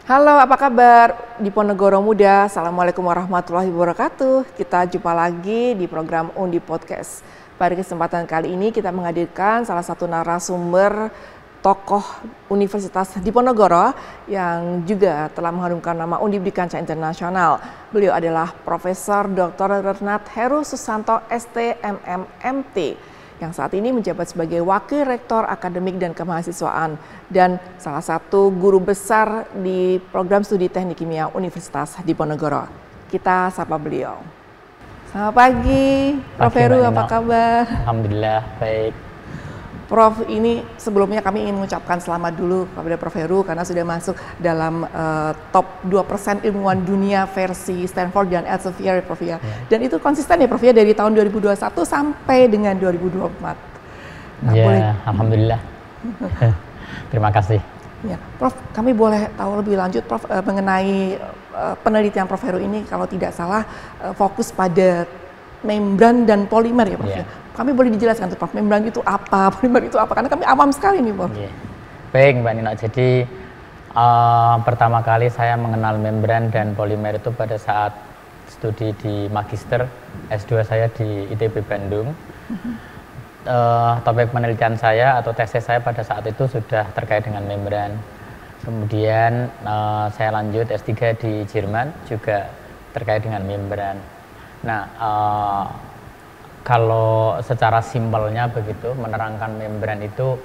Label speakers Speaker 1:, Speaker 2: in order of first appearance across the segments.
Speaker 1: Halo, apa kabar Diponegoro Muda? Assalamualaikum warahmatullahi wabarakatuh. Kita jumpa lagi di program Undi Podcast. Pada kesempatan kali ini kita menghadirkan salah satu narasumber tokoh Universitas Diponegoro yang juga telah mengharumkan nama Undip di kancah internasional. Beliau adalah Profesor Dr. Renat Heru Susanto STMM MT yang saat ini menjabat sebagai Wakil Rektor Akademik dan Kemahasiswaan dan salah satu guru besar di program studi Teknik Kimia Universitas Diponegoro. Kita sapa beliau. Selamat pagi, Prof. Heru, apa kabar?
Speaker 2: Alhamdulillah, baik.
Speaker 1: Prof, ini sebelumnya kami ingin mengucapkan selamat dulu kepada Prof. Heru karena sudah masuk dalam top 2% ilmuwan dunia versi Stanford dan Elsevier, Prof. Ya. Dan itu konsisten ya, Prof. Ya, dari tahun 2021 sampai dengan 2024. Nah,
Speaker 2: ya, alhamdulillah. Terima kasih.
Speaker 1: Ya, Prof, kami boleh tahu lebih lanjut, Prof, mengenai penelitian Prof. Heru ini kalau tidak salah fokus pada membran dan polimer ya, Prof. Ya. Kami boleh dijelaskan tuh, Prof, membran itu apa, polimer itu apa? Karena kami awam sekali nih, Prof.
Speaker 2: Baik, Mbak Nino. Jadi pertama kali saya mengenal membran dan polimer itu pada saat studi di magister S2 saya di ITB Bandung. Topik penelitian saya atau tesis saya pada saat itu sudah terkait dengan membran. Kemudian saya lanjut S3 di Jerman juga terkait dengan membran. Nah, kalau secara simpelnya begitu menerangkan membran itu,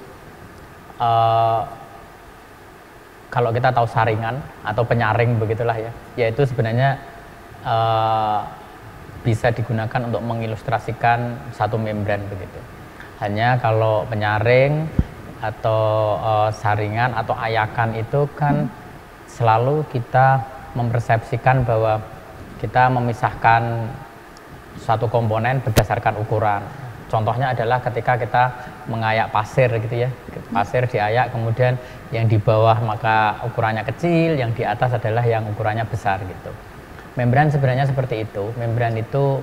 Speaker 2: kalau kita tahu saringan atau penyaring begitulah ya, yaitu sebenarnya bisa digunakan untuk mengilustrasikan satu membran begitu. Hanya kalau penyaring atau saringan atau ayakan itu kan selalu kita mempersepsikan bahwa kita memisahkan suatu komponen berdasarkan ukuran. Contohnya adalah ketika kita mengayak pasir gitu ya. Pasir diayak, kemudian yang di bawah maka ukurannya kecil, yang di atas adalah yang ukurannya besar gitu. Membran sebenarnya seperti itu. Membran itu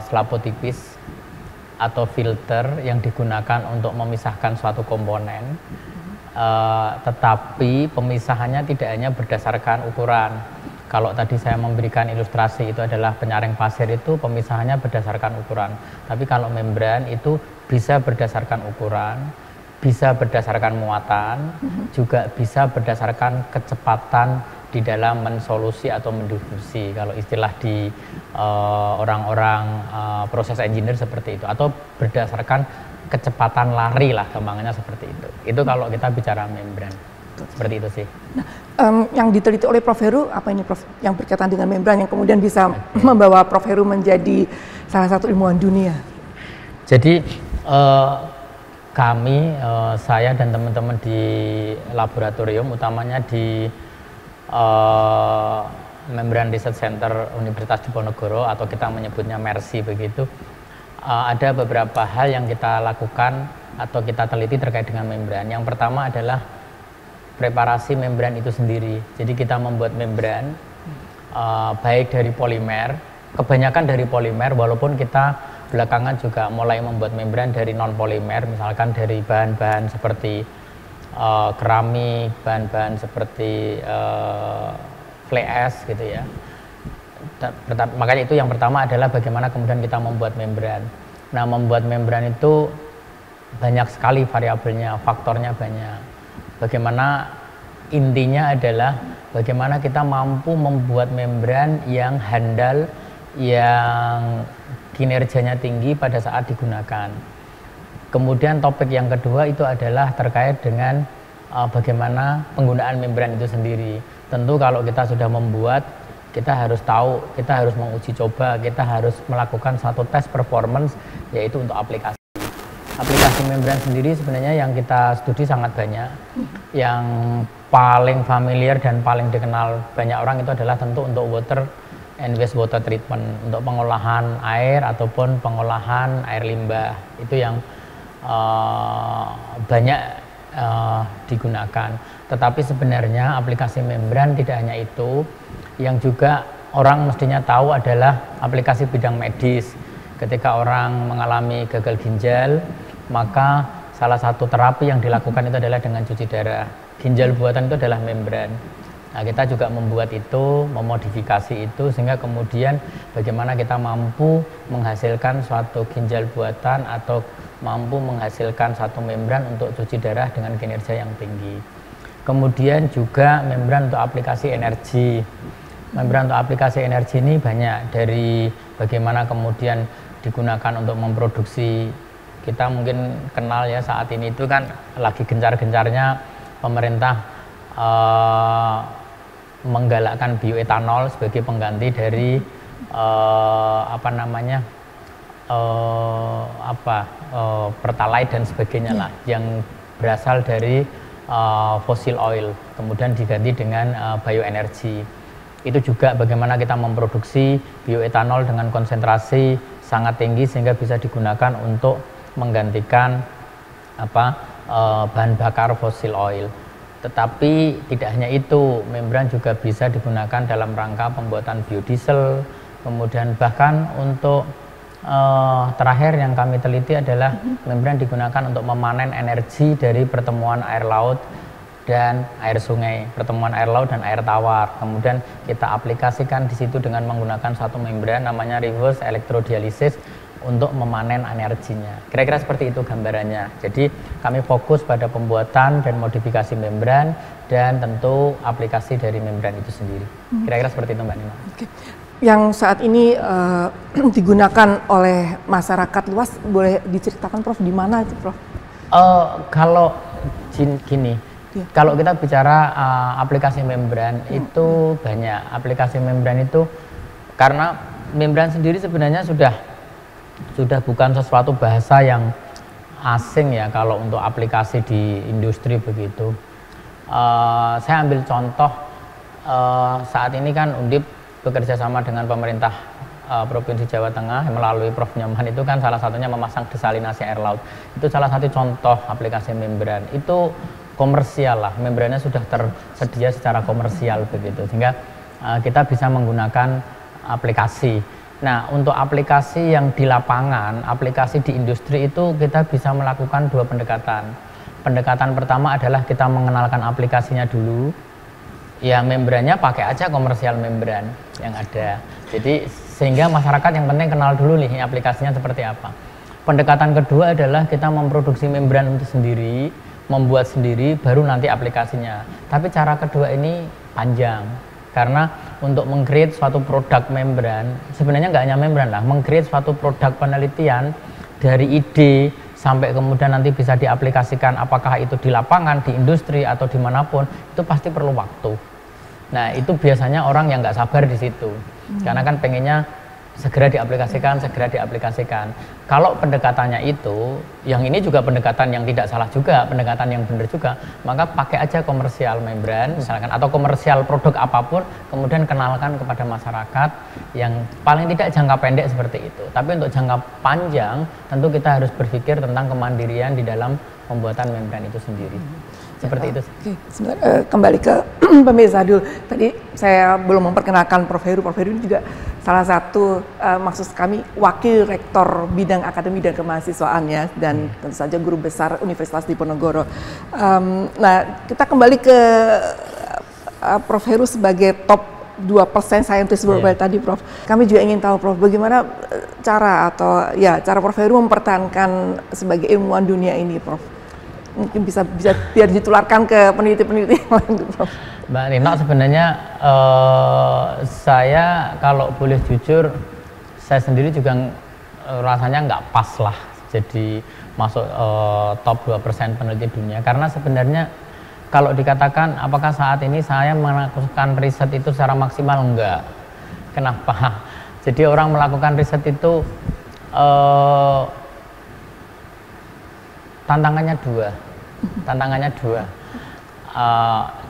Speaker 2: selaput tipis atau filter yang digunakan untuk memisahkan suatu komponen. Tetapi pemisahannya tidak hanya berdasarkan ukuran. Kalau tadi saya memberikan ilustrasi itu adalah penyaring pasir, itu pemisahannya berdasarkan ukuran. Tapi kalau membran itu bisa berdasarkan ukuran, bisa berdasarkan muatan, juga bisa berdasarkan kecepatan di dalam mensolusi atau mendifusi. Kalau istilah di orang-orang proses engineer seperti itu. Atau berdasarkan kecepatan lari lah, gampangnya seperti itu. Itu kalau kita bicara membran. Seperti itu sih.
Speaker 1: Nah, yang diteliti oleh Prof. Heru apa ini, Prof? Yang berkaitan dengan membran yang kemudian bisa membawa Prof. Heru menjadi salah satu ilmuwan dunia.
Speaker 2: Jadi kami, saya dan teman-teman di laboratorium, utamanya di Membran Research Center Universitas Diponegoro atau kita menyebutnya MERSI begitu, ada beberapa hal yang kita lakukan atau kita teliti terkait dengan membran. Yang pertama adalah preparasi membran itu sendiri. Jadi kita membuat membran baik dari polimer, kebanyakan dari polimer, walaupun kita belakangan juga mulai membuat membran dari non polimer, misalkan dari bahan-bahan seperti keramik, bahan-bahan seperti fly ash gitu ya. Makanya itu yang pertama adalah bagaimana kemudian kita membuat membran. Nah, membuat membran itu banyak sekali variabelnya, faktornya banyak. Bagaimana intinya adalah bagaimana kita mampu membuat membran yang handal, yang kinerjanya tinggi pada saat digunakan. Kemudian topik yang kedua itu adalah terkait dengan bagaimana penggunaan membran itu sendiri. Tentu kalau kita sudah membuat, kita harus tahu, kita harus menguji coba, kita harus melakukan satu tes performance, yaitu untuk aplikasi. Aplikasi membran sendiri sebenarnya yang kita studi sangat banyak. Yang paling familiar dan paling dikenal banyak orang itu adalah tentu untuk water and wastewater treatment, untuk pengolahan air ataupun pengolahan air limbah. Itu yang banyak digunakan. Tetapi sebenarnya aplikasi membran tidak hanya itu. Yang juga orang mestinya tahu adalah aplikasi bidang medis. Ketika orang mengalami gagal ginjal, maka salah satu terapi yang dilakukan itu adalah dengan cuci darah. Ginjal buatan itu adalah membran. Nah, kita juga membuat itu, memodifikasi itu, sehingga kemudian bagaimana kita mampu menghasilkan suatu ginjal buatan atau mampu menghasilkan satu membran untuk cuci darah dengan kinerja yang tinggi. Kemudian juga membran untuk aplikasi energi. Membran untuk aplikasi energi ini banyak, dari bagaimana kemudian digunakan untuk memproduksi. Kita mungkin kenal ya, saat ini itu kan lagi gencar-gencarnya pemerintah menggalakkan bioetanol sebagai pengganti dari pertalite dan sebagainya lah, yang berasal dari fossil oil, kemudian diganti dengan bioenergi. Itu juga bagaimana kita memproduksi bioetanol dengan konsentrasi sangat tinggi sehingga bisa digunakan untuk menggantikan bahan bakar fossil oil. Tetapi tidak hanya itu, membran juga bisa digunakan dalam rangka pembuatan biodiesel, kemudian bahkan untuk terakhir yang kami teliti adalah membran digunakan untuk memanen energi dari pertemuan air laut dan air sungai, pertemuan air laut dan air tawar. Kemudian kita aplikasikan di situ dengan menggunakan satu membran namanya reverse electrodialysis untuk memanen energinya. Kira-kira seperti itu gambarannya. Jadi kami fokus pada pembuatan dan modifikasi membran dan tentu aplikasi dari membran itu sendiri. Kira-kira seperti itu Mbak Nina.
Speaker 1: Oke. Yang saat ini digunakan oleh masyarakat luas, boleh diceritakan Prof di mana itu Prof?
Speaker 2: Kalau gini, kalau kita bicara aplikasi membran itu banyak. Aplikasi membran itu karena membran sendiri sebenarnya sudah bukan sesuatu bahasa yang asing ya kalau untuk aplikasi di industri begitu. Saya ambil contoh, saat ini kan Undip bekerja sama dengan pemerintah Provinsi Jawa Tengah melalui Prof. Nyoman, itu kan salah satunya memasang desalinasi air laut. Itu salah satu contoh aplikasi membran. Itu komersial lah, membrannya sudah tersedia secara komersial begitu, sehingga kita bisa menggunakan aplikasi. Nah, untuk aplikasi yang di lapangan, aplikasi di industri itu kita bisa melakukan dua pendekatan. Pendekatan pertama adalah kita mengenalkan aplikasinya dulu. Ya, membrannya pakai aja komersial membran yang ada. Jadi sehingga masyarakat yang penting kenal dulu nih aplikasinya seperti apa. Pendekatan kedua adalah kita memproduksi membran itu sendiri, membuat sendiri, baru nanti aplikasinya. Tapi cara kedua ini panjang. Karena untuk meng-create suatu produk membran, sebenarnya nggak hanya membran lah, meng-create suatu produk penelitian dari ide sampai kemudian nanti bisa diaplikasikan, apakah itu di lapangan, di industri atau dimanapun, itu pasti perlu waktu. Nah, itu biasanya orang yang nggak sabar di situ, karena kan pengennya segera diaplikasikan. Kalau pendekatannya itu, yang ini juga pendekatan yang tidak salah juga, pendekatan yang benar juga, maka pakai aja komersial membran misalkan, atau komersial produk apapun, kemudian kenalkan kepada masyarakat yang paling tidak jangka pendek seperti itu. Tapi untuk jangka panjang, tentu kita harus berpikir tentang kemandirian di dalam pembuatan membran itu sendiri. Seperti itu.
Speaker 1: Oke, kembali ke pemirsa dulu. Tadi saya belum memperkenalkan Prof. Heru. Prof. Heru ini juga salah satu maksud kami wakil rektor bidang akademi dan kemahasiswaannya, dan tentu saja guru besar Universitas Diponegoro. Nah, kita kembali ke Prof. Heru sebagai top 2% scientist worldwide tadi, Prof. Kami juga ingin tahu, Prof, bagaimana cara Prof. Heru mempertahankan sebagai ilmuwan dunia ini, Prof. Mungkin bisa biar ditularkan ke peneliti-peneliti yang lain, Prof.
Speaker 2: Mbak Nina, sebenarnya saya kalau boleh jujur, saya sendiri juga rasanya nggak pas lah jadi masuk top 2% peneliti dunia, karena sebenarnya kalau dikatakan apakah saat ini saya melakukan riset itu secara maksimal, enggak. Kenapa? Jadi orang melakukan riset itu tantangannya dua.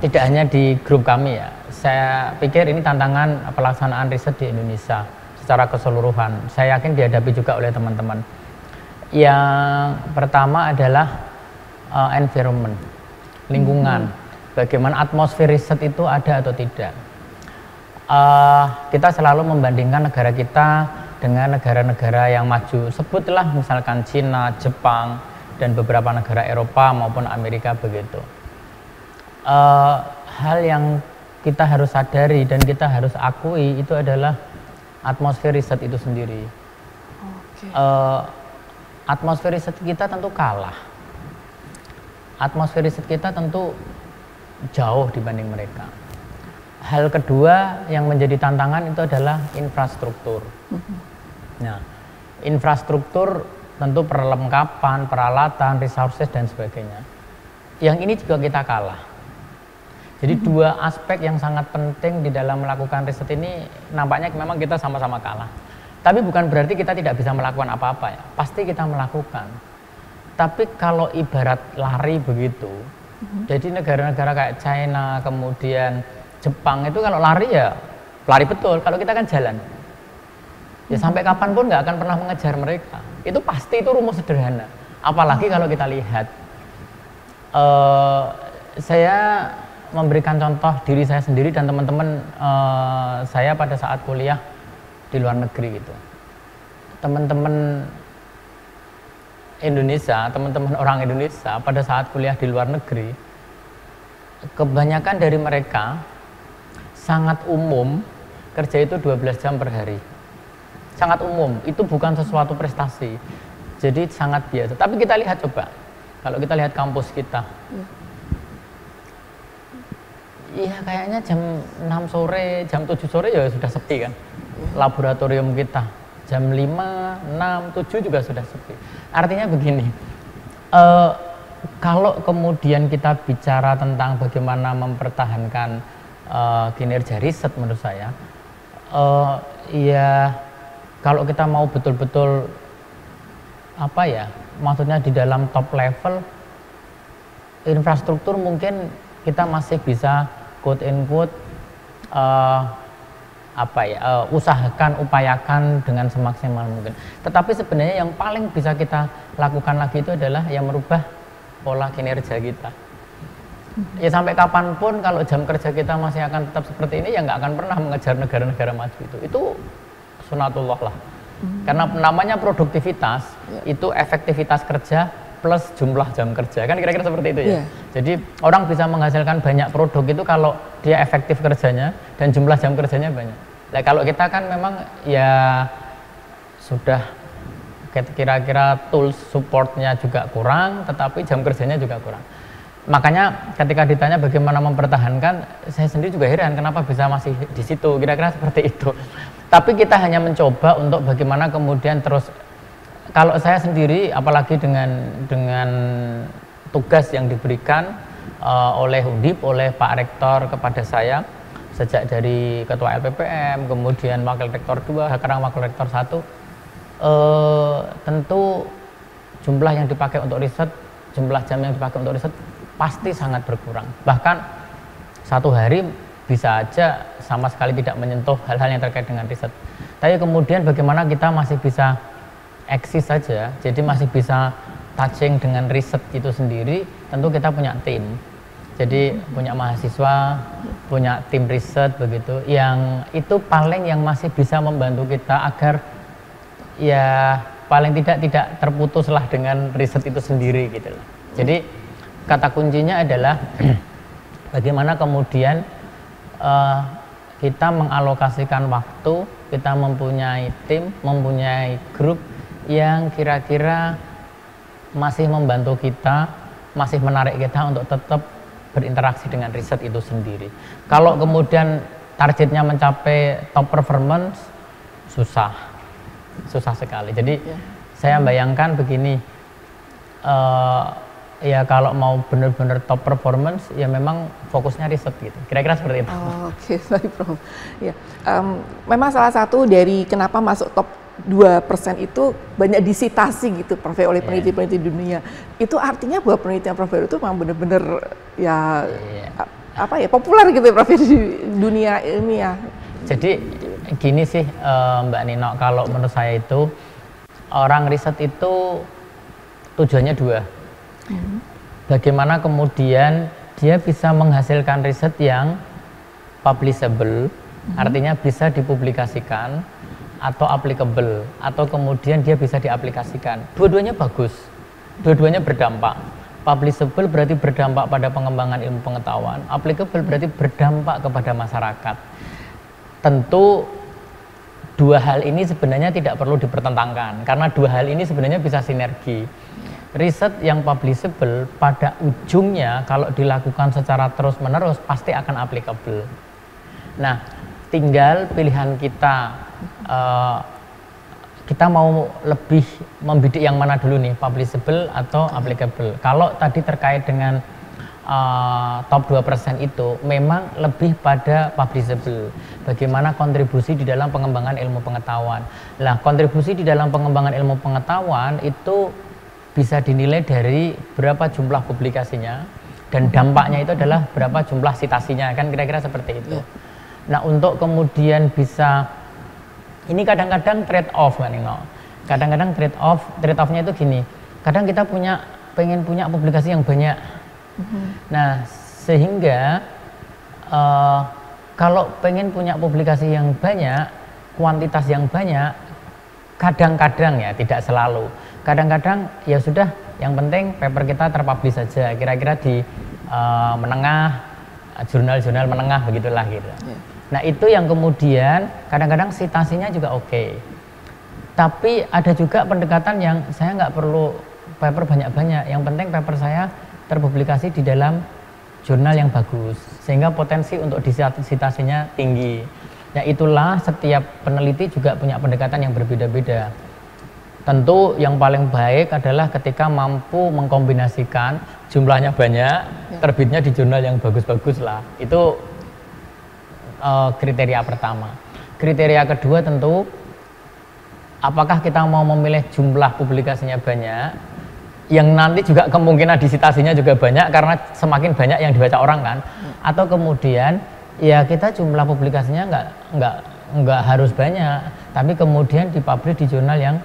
Speaker 2: Tidak hanya di grup kami ya. Saya pikir ini tantangan pelaksanaan riset di Indonesia secara keseluruhan. Saya yakin dihadapi juga oleh teman-teman. Yang pertama adalah environment, lingkungan. Bagaimana atmosfer riset itu ada atau tidak. Kita selalu membandingkan negara kita dengan negara-negara yang maju. Sebutlah misalkan Cina, Jepang, dan beberapa negara Eropa maupun Amerika begitu. Hal yang kita harus sadari dan kita harus akui itu adalah atmosfer riset itu sendiri. Atmosfer riset kita tentu kalah. Atmosfer riset kita tentu jauh dibanding mereka. Hal kedua yang menjadi tantangan itu adalah infrastruktur. Nah, infrastruktur tentu perlengkapan, peralatan, resources dan sebagainya. Yang ini juga kita kalah. Jadi dua aspek yang sangat penting di dalam melakukan riset ini nampaknya memang kita sama-sama kalah. Tapi bukan berarti kita tidak bisa melakukan apa-apa ya. Pasti kita melakukan. Tapi kalau ibarat lari begitu, jadi negara-negara kayak China, kemudian Jepang itu kalau lari ya lari betul. Kalau kita kan jalan. Ya sampai kapanpun nggak akan pernah mengejar mereka. Itu pasti itu rumus sederhana. Apalagi kalau kita lihat, saya memberikan contoh diri saya sendiri dan teman-teman saya pada saat kuliah di luar negeri gitu. Teman-teman Indonesia, teman-teman orang Indonesia pada saat kuliah di luar negeri, kebanyakan dari mereka sangat umum kerja itu 12 jam per hari. Sangat umum, itu bukan sesuatu prestasi. Jadi sangat biasa. Tapi kita lihat coba, kalau kita lihat kampus kita. Iya kayaknya jam 6 sore, jam 7 sore ya sudah sepi kan. Laboratorium kita jam 5, 6, 7 juga sudah sepi. Artinya begini, kalau kemudian kita bicara tentang bagaimana mempertahankan kinerja riset menurut saya, ya kalau kita mau betul-betul apa ya, maksudnya di dalam top level, infrastruktur mungkin kita masih bisa quote and quote upayakan dengan semaksimal mungkin. Tetapi sebenarnya yang paling bisa kita lakukan lagi itu adalah yang merubah pola kinerja kita. Ya sampai kapanpun kalau jam kerja kita masih akan tetap seperti ini, ya nggak akan pernah mengejar negara-negara maju itu. Itu sunatullah lah. Karena namanya produktivitas itu efektivitas kerja plus jumlah jam kerja, kan kira-kira seperti itu ya. Jadi orang bisa menghasilkan banyak produk itu kalau dia efektif kerjanya dan jumlah jam kerjanya banyak. Nah kalau kita kan memang ya sudah kira-kira tools supportnya juga kurang, tetapi jam kerjanya juga kurang. Makanya ketika ditanya bagaimana mempertahankan, saya sendiri juga heran kenapa bisa masih di situ, kira-kira seperti itu. Tapi kita hanya mencoba untuk bagaimana kemudian terus. Kalau saya sendiri, apalagi dengan tugas yang diberikan oleh Undip, oleh Pak Rektor kepada saya, sejak dari Ketua LPPM, kemudian Wakil Rektor 2, sekarang Wakil Rektor 1, tentu jumlah yang dipakai untuk riset, jumlah jam yang dipakai untuk riset pasti sangat berkurang. Bahkan satu hari bisa aja sama sekali tidak menyentuh hal-hal yang terkait dengan riset. Tapi kemudian bagaimana kita masih bisa eksis saja, jadi masih bisa touching dengan riset itu sendiri, tentu kita punya tim. Jadi punya mahasiswa, punya tim riset begitu, yang itu paling yang masih bisa membantu kita agar ya paling tidak terputuslah dengan riset itu sendiri gitu loh. Jadi kata kuncinya adalah bagaimana kemudian kita mengalokasikan waktu, kita mempunyai tim, mempunyai grup yang kira-kira masih membantu kita, masih menarik kita untuk tetap berinteraksi dengan riset itu sendiri. Kalau kemudian targetnya mencapai top performance, susah sekali. Jadi saya bayangkan begini, ya kalau mau benar-benar top performance, ya memang fokusnya riset gitu. Kira-kira seperti itu.
Speaker 1: Oke, baik Prof. Ya, memang salah satu dari kenapa masuk top 2% itu banyak disitasi gitu Prof oleh peneliti-peneliti dunia. Itu artinya bahwa penelitian Prof itu memang benar-benar ya apa ya populer gitu Prof di dunia ilmiah.
Speaker 2: Jadi gini sih Mbak Nino, kalau menurut saya itu orang riset itu tujuannya dua. Bagaimana kemudian dia bisa menghasilkan riset yang publishable, artinya bisa dipublikasikan, atau applicable, atau kemudian dia bisa diaplikasikan. Dua-duanya bagus. Dua-duanya berdampak. Publishable berarti berdampak pada pengembangan ilmu pengetahuan, applicable berarti berdampak kepada masyarakat. Tentu dua hal ini sebenarnya tidak perlu dipertentangkan, karena dua hal ini sebenarnya bisa sinergi. Riset yang publishable pada ujungnya kalau dilakukan secara terus-menerus pasti akan applicable. Nah, tinggal pilihan kita mau lebih membidik yang mana dulu nih, publishable atau applicable. Kalau tadi terkait dengan top 2% itu memang lebih pada publishable. Bagaimana kontribusi di dalam pengembangan ilmu pengetahuan. Nah, kontribusi di dalam pengembangan ilmu pengetahuan itu bisa dinilai dari berapa jumlah publikasinya dan dampaknya itu adalah berapa jumlah citasinya, kan kira-kira seperti itu. Nah, untuk kemudian bisa ini kadang-kadang trade off kan Nino. Kadang-kadang trade off-nya itu gini. Kadang kita pengen punya publikasi yang banyak. Nah, sehingga kalau pengen punya publikasi yang banyak, kuantitas yang banyak, kadang-kadang ya tidak selalu. Kadang-kadang ya sudah, yang penting paper kita terpublish saja. Kira-kira di menengah, jurnal-jurnal menengah begitulah gitu. Nah, itu yang kemudian kadang-kadang citasinya juga oke. Tapi ada juga pendekatan yang saya nggak perlu paper banyak-banyak, yang penting paper saya terpublikasi di dalam jurnal yang bagus, sehingga potensi untuk disitasinya tinggi. Nah, itulah setiap peneliti juga punya pendekatan yang berbeda-beda. Tentu yang paling baik adalah ketika mampu mengkombinasikan jumlahnya banyak, terbitnya di jurnal yang bagus-bagus lah. Itu kriteria pertama. Kriteria kedua tentu apakah kita mau memilih jumlah publikasinya banyak yang nanti juga kemungkinan disitasinya juga banyak karena semakin banyak yang dibaca orang kan, atau kemudian ya kita jumlah publikasinya nggak harus banyak tapi kemudian dipublish di jurnal yang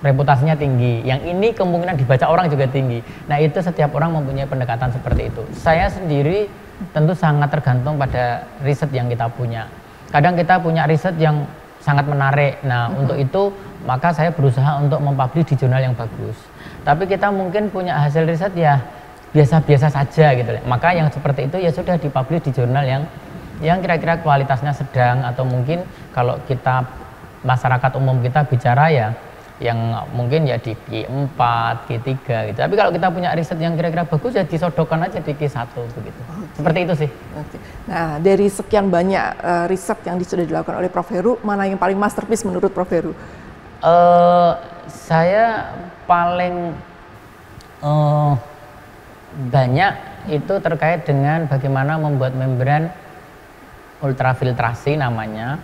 Speaker 2: reputasinya tinggi, yang ini kemungkinan dibaca orang juga tinggi. Nah, itu setiap orang mempunyai pendekatan seperti itu. Saya sendiri tentu sangat tergantung pada riset yang kita punya. Kadang kita punya riset yang sangat menarik. Nah, untuk itu maka saya berusaha untuk mempublish di jurnal yang bagus. Tapi kita mungkin punya hasil riset ya biasa-biasa saja gitu. Maka yang seperti itu ya sudah dipublish di jurnal yang kira-kira kualitasnya sedang, atau mungkin kalau kita masyarakat umum kita bicara ya yang mungkin ya di Q4, Q3 gitu. Tapi kalau kita punya riset yang kira-kira bagus ya disodorkan aja di Q1 begitu. Seperti itu sih.
Speaker 1: Nah, dari sekian banyak riset yang sudah dilakukan oleh Prof. Heru, mana yang paling masterpiece menurut Prof. Heru?
Speaker 2: Saya paling banyak itu terkait dengan bagaimana membuat membran ultrafiltrasi namanya.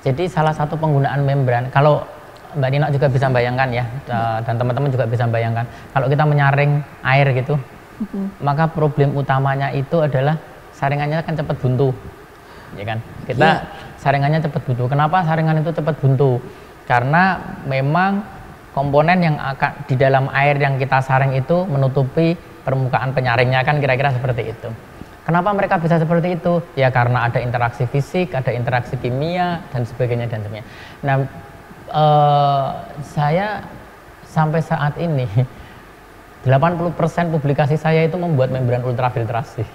Speaker 2: Jadi salah satu penggunaan membran, kalau Mbak Nino juga bisa bayangkan ya, dan teman-teman juga bisa bayangkan, kalau kita menyaring air gitu, maka problem utamanya itu adalah saringannya kan cepat buntu, ya kan? Kita saringannya cepat buntu. Kenapa saringan itu cepat buntu? Karena memang komponen yang akan di dalam air yang kita saring itu menutupi permukaan penyaringnya, kan kira-kira seperti itu. Kenapa mereka bisa seperti itu? Ya karena ada interaksi fisik, ada interaksi kimia dan sebagainya dan sebagainya. Nah, saya sampai saat ini 80% publikasi saya itu membuat membran ultrafiltrasi.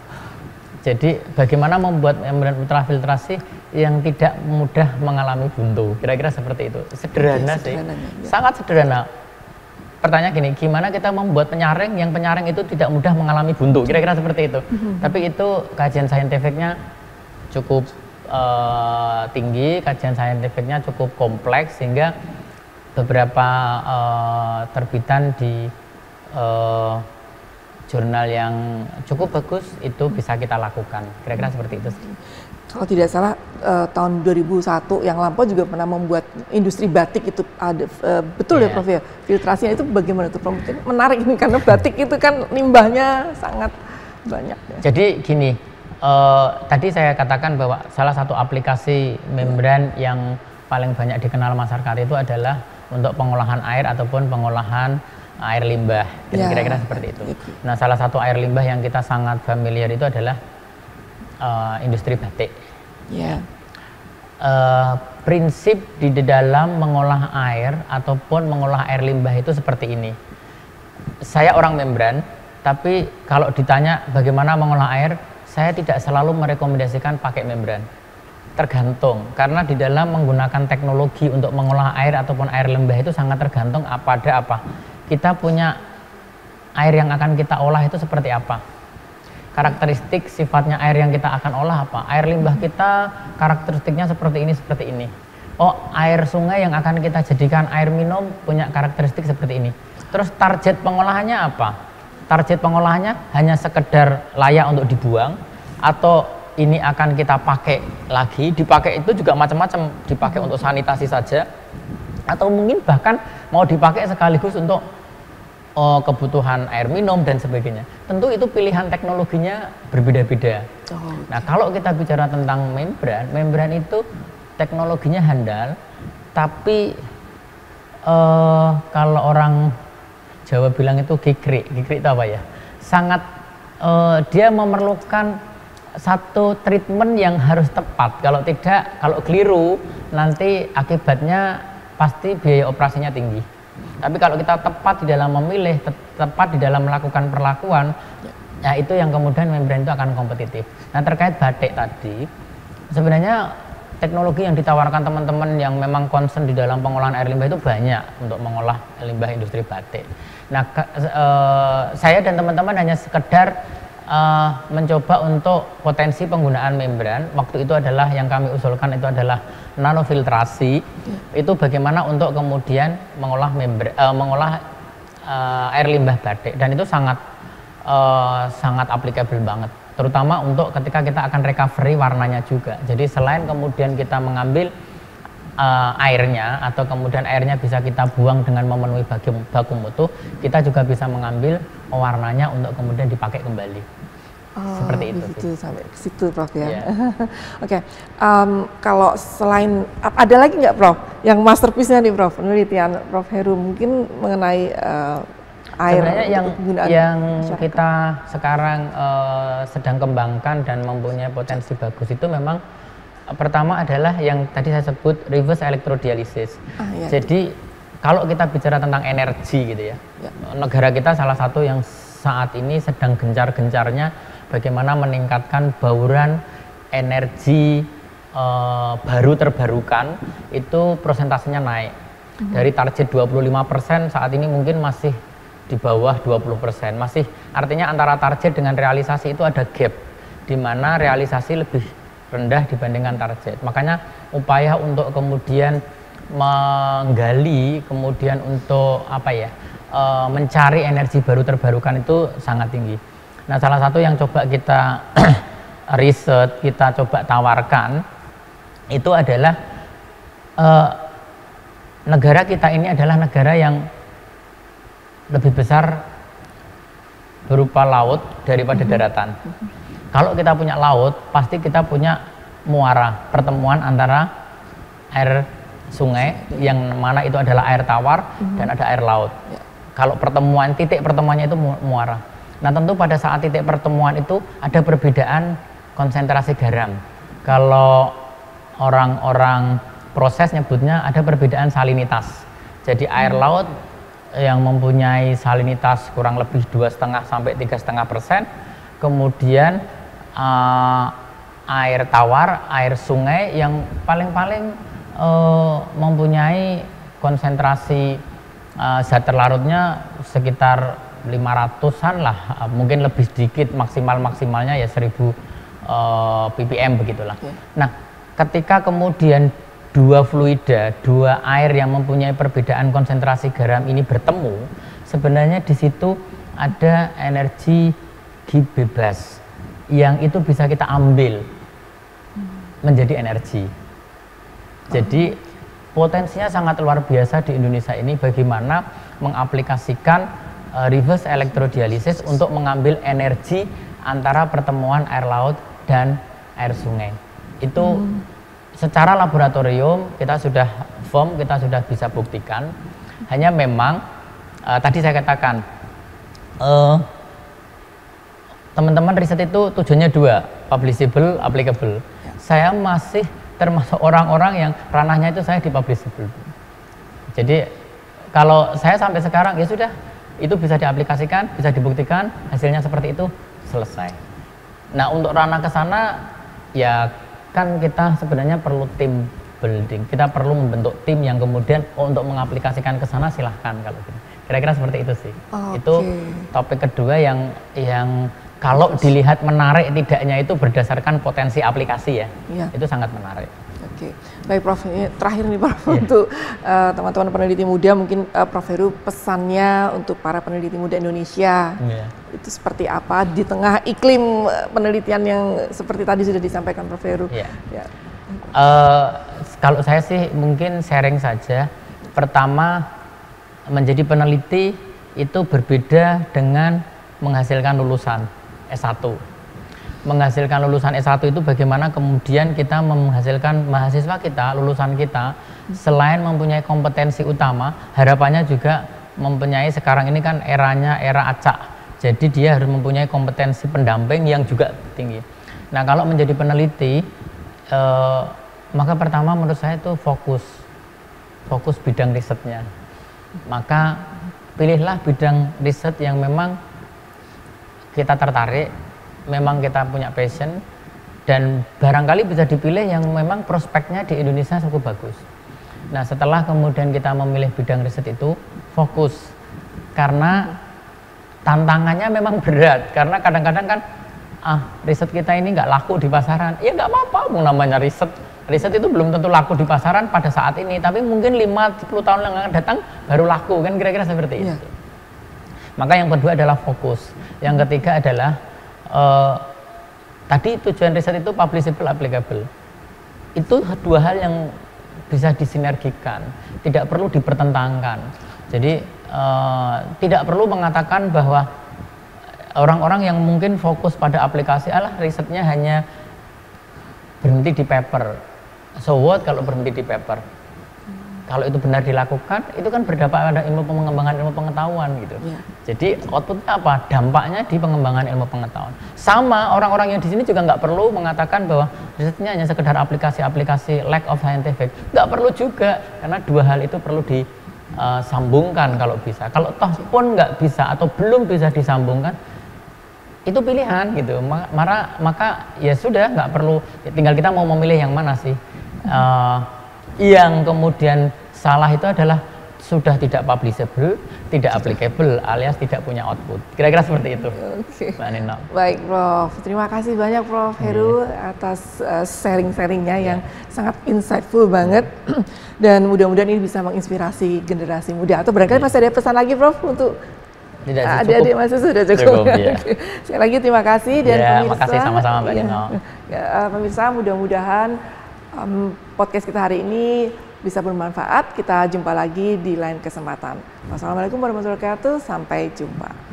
Speaker 2: Jadi bagaimana membuat membran ultrafiltrasi yang tidak mudah mengalami buntu, kira-kira seperti itu. Sederhana sih, sangat sederhana. Pertanyaan gini, gimana kita membuat penyaring yang penyaring itu tidak mudah mengalami buntu, kira-kira seperti itu. Tapi itu kajian saintifiknya cukup tinggi, kajian saintifiknya cukup kompleks, sehingga beberapa terbitan di jurnal yang cukup bagus itu bisa kita lakukan, kira-kira seperti itu.
Speaker 1: Kalau tidak salah tahun 2001 yang lampau juga pernah membuat industri batik itu ada, betul ya Prof ya, filtrasinya itu bagaimana tuh Prof? Menarik ini karena batik itu kan limbahnya sangat banyak ya.
Speaker 2: Jadi gini, tadi saya katakan bahwa salah satu aplikasi membran yang paling banyak dikenal masyarakat itu adalah untuk pengolahan air ataupun pengolahan air limbah, kira-kira seperti itu. Nah, salah satu air limbah yang kita sangat familiar itu adalah industri batik. prinsip di dalam mengolah air ataupun mengolah air limbah itu seperti ini. Saya orang membran, tapi kalau ditanya bagaimana mengolah air, saya tidak selalu merekomendasikan pakai membran. Tergantung, karena di dalam menggunakan teknologi untuk mengolah air ataupun air limbah itu sangat tergantung pada apa. Kita punya air yang akan kita olah itu seperti apa. Karakteristik sifatnya air yang kita akan olah apa. Air limbah kita karakteristiknya seperti ini. Oh, air sungai yang akan kita jadikan air minum punya karakteristik seperti ini. Terus target pengolahannya apa? Target pengolahannya hanya sekedar layak untuk dibuang, atau ini akan kita pakai lagi. Dipakai itu juga macam-macam, dipakai untuk sanitasi saja, atau mungkin bahkan mau dipakai sekaligus untuk kebutuhan air minum dan sebagainya. Tentu itu pilihan teknologinya berbeda-beda. Nah, kalau kita bicara tentang membran itu teknologinya handal, tapi kalau orang Jawa bilang itu gigrik itu apa ya? Sangat dia memerlukan satu treatment yang harus tepat. Kalau tidak, kalau keliru, nanti akibatnya pasti biaya operasinya tinggi. Tapi kalau kita tepat di dalam memilih, tepat di dalam melakukan perlakuan, ya itu yang kemudian membran itu akan kompetitif. Nah, terkait batik tadi, sebenarnya teknologi yang ditawarkan teman-teman yang memang concern di dalam pengolahan air limbah itu banyak untuk mengolah limbah industri batik. Nah, saya dan teman-teman hanya sekedar mencoba untuk potensi penggunaan membran. Waktu itu adalah yang kami usulkan itu adalah nanofiltrasi. Itu bagaimana untuk kemudian mengolah air limbah batik, dan itu sangat applicable banget, terutama untuk ketika kita akan recovery warnanya juga. Jadi selain kemudian kita mengambil airnya, atau kemudian airnya bisa kita buang dengan memenuhi baku mutu, kita juga bisa mengambil warnanya untuk kemudian dipakai kembali. Seperti itu.
Speaker 1: Begitu, sampai ke situ, Prof, ya. Yeah. Oke. Kalau selain ada lagi nggak, Prof, yang masterpiece-nya nih, Prof, penelitian Prof Heru mungkin mengenai air.
Speaker 2: Sebenarnya yang kita sekarang sedang kembangkan dan mempunyai potensi bagus itu memang pertama adalah yang tadi saya sebut reverse electrodialysis. Iya. Jadi kalau kita bicara tentang energi gitu ya, negara kita salah satu yang saat ini sedang gencar-gencarnya bagaimana meningkatkan bauran energi baru terbarukan, itu persentasenya naik. Dari target 25% saat ini mungkin masih di bawah 20%. Masih, artinya antara target dengan realisasi itu ada gap, di mana realisasi lebih rendah dibandingkan target. Makanya upaya untuk kemudian menggali, kemudian untuk mencari energi baru terbarukan itu sangat tinggi. Nah, salah satu yang coba kita riset, kita coba tawarkan itu adalah negara kita ini adalah negara yang lebih besar berupa laut daripada daratan. Kalau kita punya laut, pasti kita punya muara, pertemuan antara air sungai yang mana itu adalah air tawar dan ada air laut. Kalau titik pertemuannya itu muara. Nah, tentu pada saat titik pertemuan itu ada perbedaan konsentrasi garam. Kalau orang-orang proses nyebutnya ada perbedaan salinitas. Jadi air laut yang mempunyai salinitas kurang lebih 2,5 sampai 3,5%, kemudian air tawar, air sungai yang paling-paling mempunyai konsentrasi zat terlarutnya sekitar 500-an lah, mungkin lebih sedikit, maksimalnya ya 1000 ppm begitulah. Nah, ketika kemudian dua fluida, dua air yang mempunyai perbedaan konsentrasi garam ini bertemu, sebenarnya di situ ada energi bebas yang itu bisa kita ambil menjadi energi. Jadi potensinya sangat luar biasa di Indonesia ini bagaimana mengaplikasikan reverse electrodialysis untuk mengambil energi antara pertemuan air laut dan air sungai. Itu secara laboratorium kita sudah firm, kita sudah bisa buktikan. Hanya memang tadi saya katakan teman-teman riset itu tujuannya dua, publishable, applicable. Saya masih termasuk orang-orang yang ranahnya itu saya di publishable. Jadi kalau saya sampai sekarang ya sudah, itu bisa diaplikasikan, bisa dibuktikan, hasilnya seperti itu, selesai. Nah untuk ranah ke sana ya kan kita sebenarnya perlu tim building, kita perlu membentuk tim yang kemudian untuk mengaplikasikan ke sana silahkan kalau gitu. Kira-kira seperti itu sih. Itu topik kedua yang kalau dilihat menarik tidaknya itu berdasarkan potensi aplikasi ya. Itu sangat menarik.
Speaker 1: Oke, baik Prof. Ini terakhir nih Prof, untuk teman-teman peneliti muda, mungkin Prof. Heru pesannya untuk para peneliti muda Indonesia itu seperti apa di tengah iklim penelitian yang seperti tadi sudah disampaikan Prof. Heru.
Speaker 2: Kalau saya sih mungkin sharing saja. Pertama, menjadi peneliti itu berbeda dengan menghasilkan lulusan S1. Menghasilkan lulusan S1 itu bagaimana kemudian kita menghasilkan mahasiswa kita, lulusan kita, selain mempunyai kompetensi utama, harapannya juga mempunyai, sekarang ini kan eranya era acak, jadi dia harus mempunyai kompetensi pendamping yang juga tinggi. Nah kalau menjadi peneliti, maka pertama menurut saya itu fokus bidang risetnya. Maka pilihlah bidang riset yang memang kita tertarik, memang kita punya passion, dan barangkali bisa dipilih yang memang prospeknya di Indonesia cukup bagus. Nah setelah kemudian kita memilih bidang riset itu, fokus, karena tantangannya memang berat, karena kadang-kadang kan riset kita ini nggak laku di pasaran, ya nggak apa-apa, namanya riset itu belum tentu laku di pasaran pada saat ini, tapi mungkin 5-10 tahun yang akan datang baru laku, kan kira-kira seperti itu. Maka yang kedua adalah fokus, yang ketiga adalah tadi tujuan riset itu publishable, applicable. Itu dua hal yang bisa disinergikan, tidak perlu dipertentangkan. Jadi tidak perlu mengatakan bahwa orang-orang yang mungkin fokus pada aplikasi, risetnya hanya berhenti di paper. So what kalau berhenti di paper? Kalau itu benar dilakukan, itu kan berdampak pada ilmu pengembangan ilmu pengetahuan gitu. Jadi outputnya apa? Dampaknya di pengembangan ilmu pengetahuan. Sama orang-orang yang di sini juga nggak perlu mengatakan bahwa risetnya hanya sekedar aplikasi-aplikasi lack of scientific. Nggak perlu juga, karena dua hal itu perlu disambungkan kalau bisa. Kalau toh pun nggak bisa atau belum bisa disambungkan, itu pilihan gitu. Maka ya sudah, nggak perlu. Tinggal kita mau memilih yang mana sih. Yang kemudian salah itu adalah sudah tidak publishable, tidak applicable, alias tidak punya output. Kira-kira seperti itu. Mbak Nino.
Speaker 1: Baik Prof, terima kasih banyak Prof. Heru atas sharing-sharingnya yang sangat insightful banget. Dan mudah-mudahan ini bisa menginspirasi generasi muda. Atau barangkali masih ada pesan lagi Prof untuk adik-adik, masih sudah cukup. Sekali lagi terima kasih, dan pemirsa.
Speaker 2: Makasih sama-sama Mbak Nino.
Speaker 1: Pemirsa, mudah-mudahan podcast kita hari ini bisa bermanfaat. Kita jumpa lagi di lain kesempatan. Wassalamualaikum warahmatullahi wabarakatuh. Sampai jumpa.